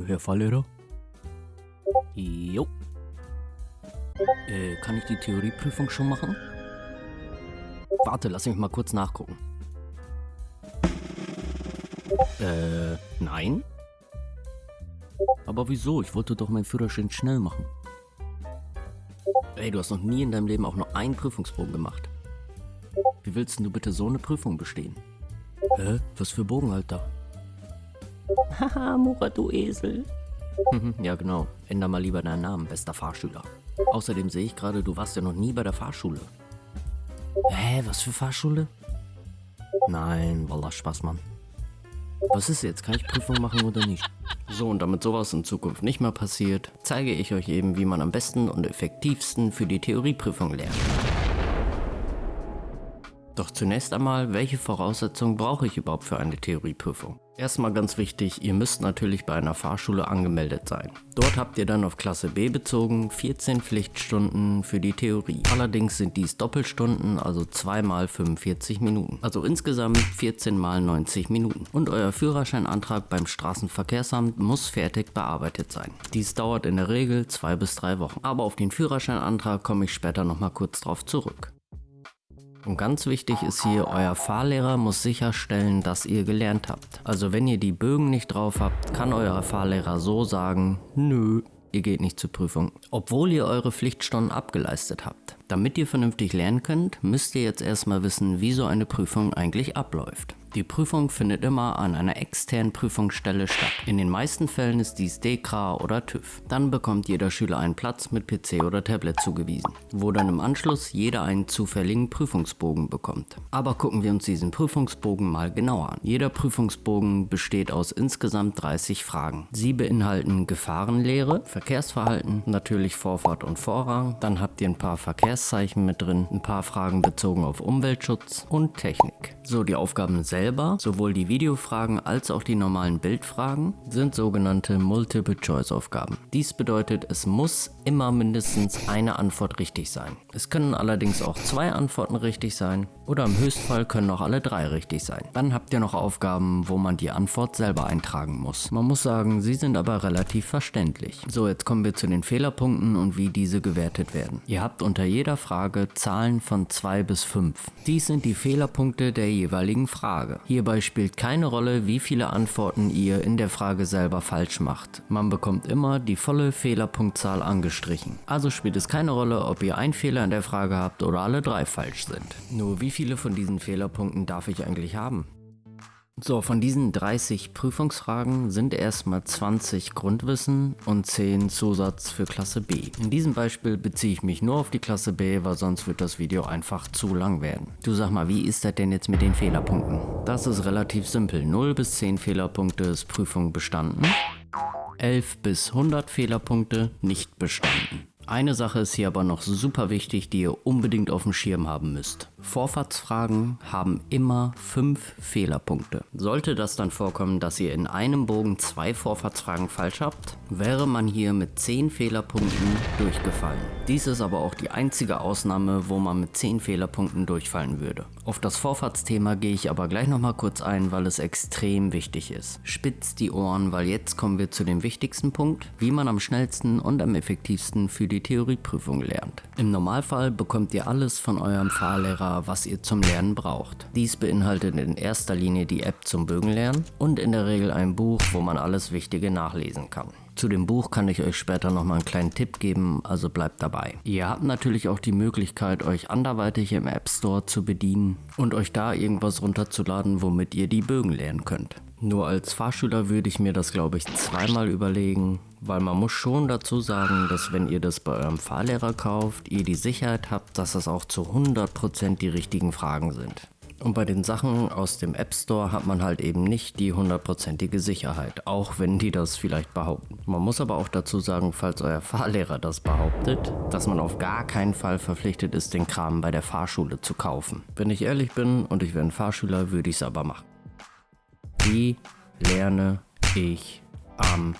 Herr Fahrlehrer? Jo. Kann ich die Theorieprüfung schon machen? Warte, lass mich mal kurz nachgucken. Nein? Aber wieso? Ich wollte doch meinen Führerschein schnell machen. Ey, du hast noch nie in deinem Leben auch nur einen Prüfungsbogen gemacht. Wie willst denn du bitte so eine Prüfung bestehen? Hä? Was für Bogenhalter? Haha, Murat, du Esel. Ja genau, änder mal lieber deinen Namen, bester Fahrschüler. Außerdem sehe ich gerade, du warst ja noch nie bei der Fahrschule. Hä, was für Fahrschule? Nein, wallah, Spaß, Mann. Was ist jetzt? Kann ich Prüfung machen oder nicht? So, und damit sowas in Zukunft nicht mehr passiert, zeige ich euch eben, wie man am besten und effektivsten für die Theorieprüfung lernt. Doch zunächst einmal, welche Voraussetzungen brauche ich überhaupt für eine Theorieprüfung? Erstmal ganz wichtig, ihr müsst natürlich bei einer Fahrschule angemeldet sein. Dort habt ihr dann auf Klasse B bezogen 14 Pflichtstunden für die Theorie. Allerdings sind dies Doppelstunden, also 2 mal 45 Minuten. Also insgesamt 14 mal 90 Minuten. Und euer Führerscheinantrag beim Straßenverkehrsamt muss fertig bearbeitet sein. Dies dauert in der Regel 2 bis 3 Wochen. Aber auf den Führerscheinantrag komme ich später nochmal kurz drauf zurück. Und ganz wichtig ist hier, euer Fahrlehrer muss sicherstellen, dass ihr gelernt habt. Also wenn ihr die Bögen nicht drauf habt, kann euer Fahrlehrer so sagen, nö, ihr geht nicht zur Prüfung. Obwohl ihr eure Pflichtstunden abgeleistet habt. Damit ihr vernünftig lernen könnt, müsst ihr jetzt erstmal wissen, wie so eine Prüfung eigentlich abläuft. Die Prüfung findet immer an einer externen Prüfungsstelle statt. In den meisten Fällen ist dies DEKRA oder TÜV. Dann bekommt jeder Schüler einen Platz mit PC oder Tablet zugewiesen, wo dann im Anschluss jeder einen zufälligen Prüfungsbogen bekommt. Aber gucken wir uns diesen Prüfungsbogen mal genauer an. Jeder Prüfungsbogen besteht aus insgesamt 30 Fragen. Sie beinhalten Gefahrenlehre, Verkehrsverhalten, natürlich Vorfahrt und Vorrang. Dann habt ihr ein paar Verkehrszeichen mit drin, ein paar Fragen bezogen auf Umweltschutz und Technik. So, die Aufgaben selber, sowohl die Videofragen als auch die normalen Bildfragen, sind sogenannte Multiple-Choice-Aufgaben. Dies bedeutet, es muss immer mindestens eine Antwort richtig sein. Es können allerdings auch 2 Antworten richtig sein oder im Höchstfall können auch alle 3 richtig sein. Dann habt ihr noch Aufgaben, wo man die Antwort selber eintragen muss. Man muss sagen, sie sind aber relativ verständlich. So, jetzt kommen wir zu den Fehlerpunkten und wie diese gewertet werden. Ihr habt unter jeder Frage Zahlen von 2 bis 5. Dies sind die Fehlerpunkte der jeweiligen Frage. Hierbei spielt keine Rolle, wie viele Antworten ihr in der Frage selber falsch macht. Man bekommt immer die volle Fehlerpunktzahl angestrichen. Also spielt es keine Rolle, ob ihr einen Fehler in der Frage habt oder alle 3 falsch sind. Nur wie viele von diesen Fehlerpunkten darf ich eigentlich haben? So, von diesen 30 Prüfungsfragen sind erstmal 20 Grundwissen und 10 Zusatz für Klasse B. In diesem Beispiel beziehe ich mich nur auf die Klasse B, weil sonst wird das Video einfach zu lang werden. Du sag mal, wie ist das denn jetzt mit den Fehlerpunkten? Das ist relativ simpel. 0 bis 10 Fehlerpunkte ist Prüfung bestanden. 11 bis 100 Fehlerpunkte nicht bestanden. Eine Sache ist hier aber noch super wichtig, die ihr unbedingt auf dem Schirm haben müsst. Vorfahrtsfragen haben immer 5 Fehlerpunkte. Sollte das dann vorkommen, dass ihr in einem Bogen 2 Vorfahrtsfragen falsch habt, wäre man hier mit 10 Fehlerpunkten durchgefallen. Dies ist aber auch die einzige Ausnahme, wo man mit 10 Fehlerpunkten durchfallen würde. Auf das Vorfahrtsthema gehe ich aber gleich nochmal kurz ein, weil es extrem wichtig ist. Spitzt die Ohren, weil jetzt kommen wir zu dem wichtigsten Punkt, wie man am schnellsten und am effektivsten für die Theorieprüfung lernt. Im Normalfall bekommt ihr alles von eurem Fahrlehrer, was ihr zum Lernen braucht. Dies beinhaltet in erster Linie die App zum Bögenlernen und in der Regel ein Buch, wo man alles Wichtige nachlesen kann. Zu dem Buch kann ich euch später nochmal einen kleinen Tipp geben, also bleibt dabei. Ihr habt natürlich auch die Möglichkeit, euch anderweitig im App Store zu bedienen und euch da irgendwas runterzuladen, womit ihr die Bögen lernen könnt. Nur als Fahrschüler würde ich mir das, glaube ich, zweimal überlegen, weil man muss schon dazu sagen, dass wenn ihr das bei eurem Fahrlehrer kauft, ihr die Sicherheit habt, dass das auch zu 100% die richtigen Fragen sind. Und bei den Sachen aus dem App Store hat man halt eben nicht die 100%ige Sicherheit, auch wenn die das vielleicht behaupten. Man muss aber auch dazu sagen, falls euer Fahrlehrer das behauptet, dass man auf gar keinen Fall verpflichtet ist, den Kram bei der Fahrschule zu kaufen. Wenn ich ehrlich bin und ich wäre ein Fahrschüler, würde ich es aber machen. Wie lerne ich am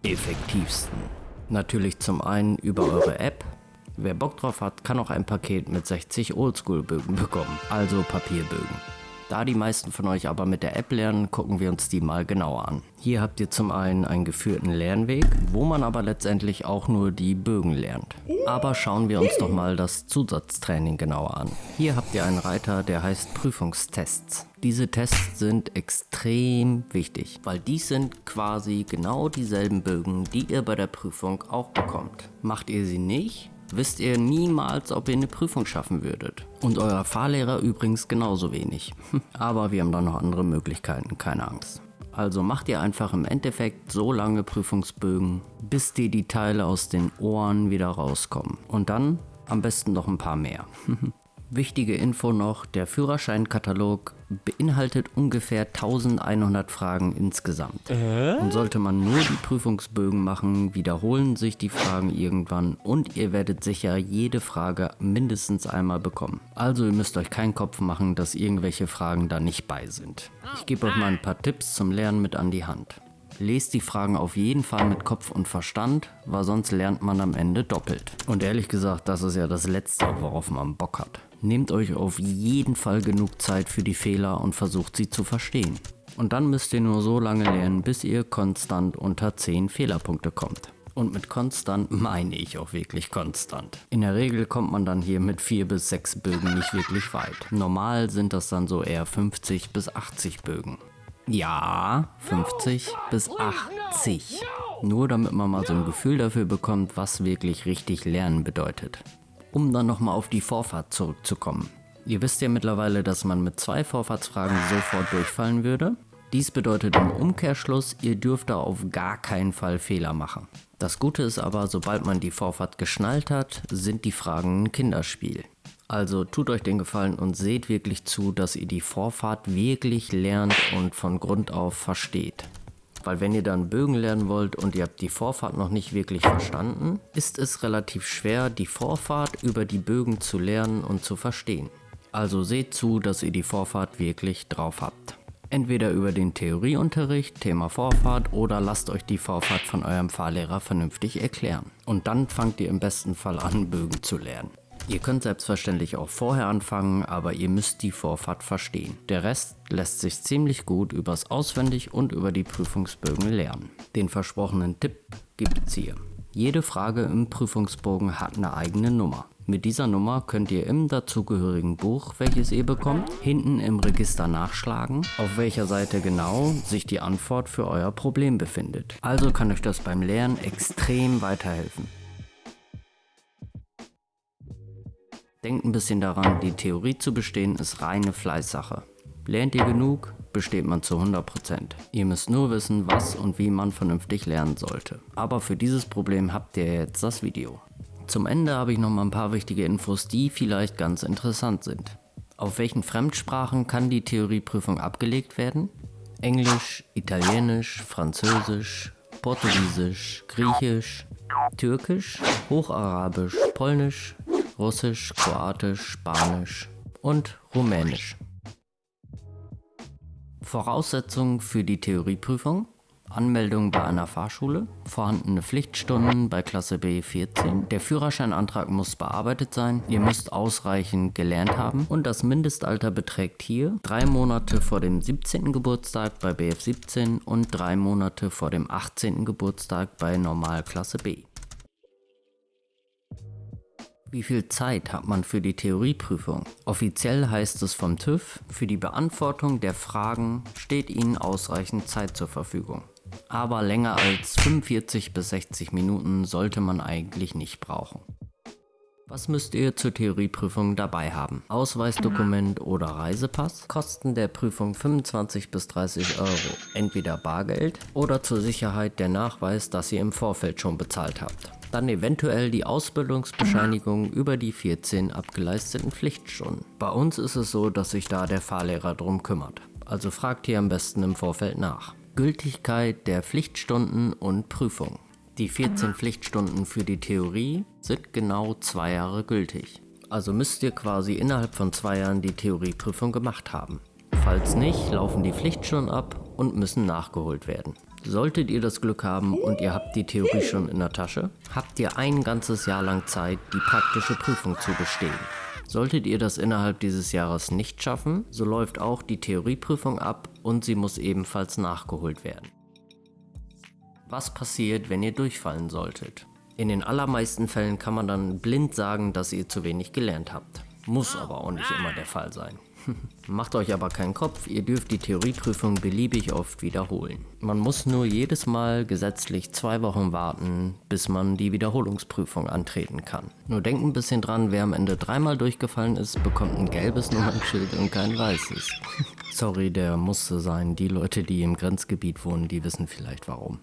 effektivsten? Natürlich zum einen über eure App. Wer Bock drauf hat, kann auch ein Paket mit 60 Oldschool-Bögen bekommen, also Papierbögen. Da die meisten von euch aber mit der App lernen, gucken wir uns die mal genauer an. Hier habt ihr zum einen einen geführten Lernweg, wo man aber letztendlich auch nur die Bögen lernt. Aber schauen wir uns doch mal das Zusatztraining genauer an. Hier habt ihr einen Reiter, der heißt Prüfungstests. Diese Tests sind extrem wichtig, weil dies sind quasi genau dieselben Bögen, die ihr bei der Prüfung auch bekommt. Macht ihr sie nicht, wisst ihr niemals, ob ihr eine Prüfung schaffen würdet. Und euer Fahrlehrer übrigens genauso wenig. Aber wir haben da noch andere Möglichkeiten, keine Angst. Also macht ihr einfach im Endeffekt so lange Prüfungsbögen, bis dir die Teile aus den Ohren wieder rauskommen. Und dann am besten noch ein paar mehr. Wichtige Info noch, der Führerscheinkatalog beinhaltet ungefähr 1100 Fragen insgesamt. Und sollte man nur die Prüfungsbögen machen, wiederholen sich die Fragen irgendwann und ihr werdet sicher jede Frage mindestens einmal bekommen. Also ihr müsst euch keinen Kopf machen, dass irgendwelche Fragen da nicht bei sind. Ich gebe euch mal ein paar Tipps zum Lernen mit an die Hand. Lest die Fragen auf jeden Fall mit Kopf und Verstand, weil sonst lernt man am Ende doppelt. Und ehrlich gesagt, das ist ja das Letzte, worauf man Bock hat. Nehmt euch auf jeden Fall genug Zeit für die Fehler und versucht sie zu verstehen. Und dann müsst ihr nur so lange lernen, bis ihr konstant unter 10 Fehlerpunkte kommt. Und mit konstant meine ich auch wirklich konstant. In der Regel kommt man dann hier mit 4 bis 6 Bögen nicht wirklich weit. Normal sind das dann so eher 50 bis 80 Bögen. Ja, 50 bis 80. Nur damit man mal so ein Gefühl dafür bekommt, was wirklich richtig lernen bedeutet. Um dann nochmal auf die Vorfahrt zurückzukommen. Ihr wisst ja mittlerweile, dass man mit 2 Vorfahrtsfragen sofort durchfallen würde. Dies bedeutet im Umkehrschluss, ihr dürft da auf gar keinen Fall Fehler machen. Das Gute ist aber, sobald man die Vorfahrt geschnallt hat, sind die Fragen ein Kinderspiel. Also tut euch den Gefallen und seht wirklich zu, dass ihr die Vorfahrt wirklich lernt und von Grund auf versteht. Weil wenn ihr dann Bögen lernen wollt und ihr habt die Vorfahrt noch nicht wirklich verstanden, ist es relativ schwer, die Vorfahrt über die Bögen zu lernen und zu verstehen. Also seht zu, dass ihr die Vorfahrt wirklich drauf habt. Entweder über den Theorieunterricht, Thema Vorfahrt, oder lasst euch die Vorfahrt von eurem Fahrlehrer vernünftig erklären. Und dann fangt ihr im besten Fall an, Bögen zu lernen. Ihr könnt selbstverständlich auch vorher anfangen, aber ihr müsst die Vorfahrt verstehen. Der Rest lässt sich ziemlich gut übers Auswendig und über die Prüfungsbögen lernen. Den versprochenen Tipp gibt's hier. Jede Frage im Prüfungsbogen hat eine eigene Nummer. Mit dieser Nummer könnt ihr im dazugehörigen Buch, welches ihr bekommt, hinten im Register nachschlagen, auf welcher Seite genau sich die Antwort für euer Problem befindet. Also kann euch das beim Lernen extrem weiterhelfen. Denkt ein bisschen daran, die Theorie zu bestehen ist reine Fleißsache. Lernt ihr genug, besteht man zu 100%. Ihr müsst nur wissen, was und wie man vernünftig lernen sollte. Aber für dieses Problem habt ihr jetzt das Video. Zum Ende habe ich noch mal ein paar wichtige Infos, die vielleicht ganz interessant sind. Auf welchen Fremdsprachen kann die Theorieprüfung abgelegt werden? Englisch, Italienisch, Französisch, Portugiesisch, Griechisch, Türkisch, Hocharabisch, Polnisch, Russisch, Kroatisch, Spanisch und Rumänisch. Voraussetzungen für die Theorieprüfung: Anmeldung bei einer Fahrschule, vorhandene Pflichtstunden bei Klasse B 14, der Führerscheinantrag muss bearbeitet sein, ihr müsst ausreichend gelernt haben und das Mindestalter beträgt hier 3 Monate vor dem 17. Geburtstag bei BF 17 und 3 Monate vor dem 18. Geburtstag bei Normalklasse B. Wie viel Zeit hat man für die Theorieprüfung? Offiziell heißt es vom TÜV, für die Beantwortung der Fragen steht Ihnen ausreichend Zeit zur Verfügung. Aber länger als 45 bis 60 Minuten sollte man eigentlich nicht brauchen. Was müsst ihr zur Theorieprüfung dabei haben? Ausweisdokument oder Reisepass? Kosten der Prüfung 25 bis 30 Euro. Entweder Bargeld oder zur Sicherheit der Nachweis, dass ihr im Vorfeld schon bezahlt habt. Dann eventuell die Ausbildungsbescheinigung über die 14 abgeleisteten Pflichtstunden. Bei uns ist es so, dass sich da der Fahrlehrer drum kümmert. Also fragt hier am besten im Vorfeld nach. Gültigkeit der Pflichtstunden und Prüfung. Die 14 Pflichtstunden für die Theorie sind genau 2 Jahre gültig. Also müsst ihr quasi innerhalb von 2 Jahren die Theorieprüfung gemacht haben. Falls nicht, laufen die Pflichtstunden ab und müssen nachgeholt werden. Solltet ihr das Glück haben und ihr habt die Theorie schon in der Tasche, habt ihr ein ganzes Jahr lang Zeit, die praktische Prüfung zu bestehen. Solltet ihr das innerhalb dieses Jahres nicht schaffen, so läuft auch die Theorieprüfung ab und sie muss ebenfalls nachgeholt werden. Was passiert, wenn ihr durchfallen solltet? In den allermeisten Fällen kann man dann blind sagen, dass ihr zu wenig gelernt habt. Muss aber auch nicht immer der Fall sein. Macht euch aber keinen Kopf, ihr dürft die Theorieprüfung beliebig oft wiederholen. Man muss nur jedes Mal gesetzlich 2 Wochen warten, bis man die Wiederholungsprüfung antreten kann. Nur denkt ein bisschen dran, wer am Ende 3-mal durchgefallen ist, bekommt ein gelbes Nummernschild und kein weißes. Sorry, der musste sein. Die Leute, die im Grenzgebiet wohnen, die wissen vielleicht warum.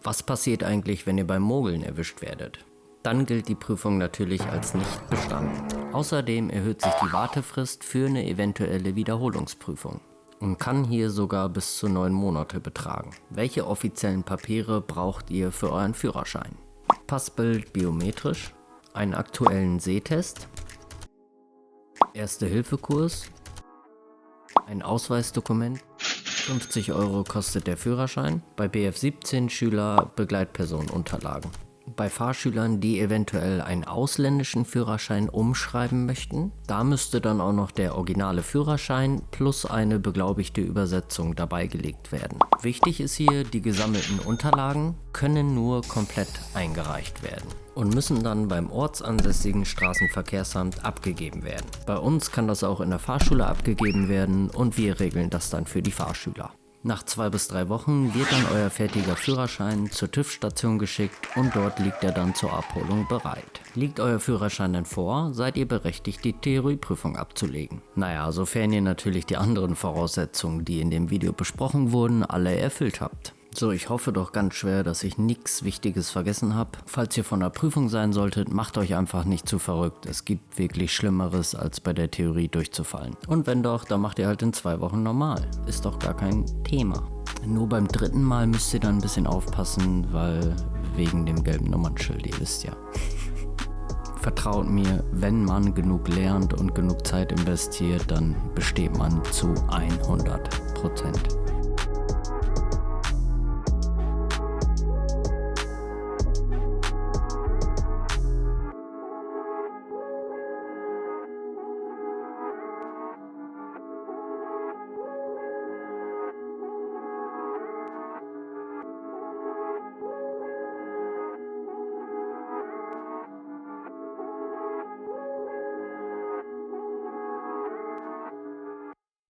Was passiert eigentlich, wenn ihr beim Mogeln erwischt werdet? Dann gilt die Prüfung natürlich als nicht bestanden. Außerdem erhöht sich die Wartefrist für eine eventuelle Wiederholungsprüfung und kann hier sogar bis zu 9 Monate betragen. Welche offiziellen Papiere braucht ihr für euren Führerschein? Passbild biometrisch, einen aktuellen Sehtest, Erste-Hilfe-Kurs, ein Ausweisdokument, 50 € kostet der Führerschein, bei BF17 Schüler Begleitpersonenunterlagen. Bei Fahrschülern, die eventuell einen ausländischen Führerschein umschreiben möchten, da müsste dann auch noch der originale Führerschein plus eine beglaubigte Übersetzung dabei gelegt werden. Wichtig ist hier, die gesammelten Unterlagen können nur komplett eingereicht werden und müssen dann beim ortsansässigen Straßenverkehrsamt abgegeben werden. Bei uns kann das auch in der Fahrschule abgegeben werden und wir regeln das dann für die Fahrschüler. Nach 2 bis 3 Wochen wird dann euer fertiger Führerschein zur TÜV-Station geschickt und dort liegt er dann zur Abholung bereit. Liegt euer Führerschein dann vor, seid ihr berechtigt, die Theorieprüfung abzulegen. Naja, sofern ihr natürlich die anderen Voraussetzungen, die in dem Video besprochen wurden, alle erfüllt habt. So, ich hoffe doch ganz schwer, dass ich nichts Wichtiges vergessen habe. Falls ihr von der Prüfung sein solltet, macht euch einfach nicht zu verrückt. Es gibt wirklich Schlimmeres, als bei der Theorie durchzufallen. Und wenn doch, dann macht ihr halt in 2 Wochen normal. Ist doch gar kein Thema. Nur beim 3. Mal müsst ihr dann ein bisschen aufpassen, weil wegen dem gelben Nummernschild, ihr wisst ja. Vertraut mir, wenn man genug lernt und genug Zeit investiert, dann besteht man zu 100%.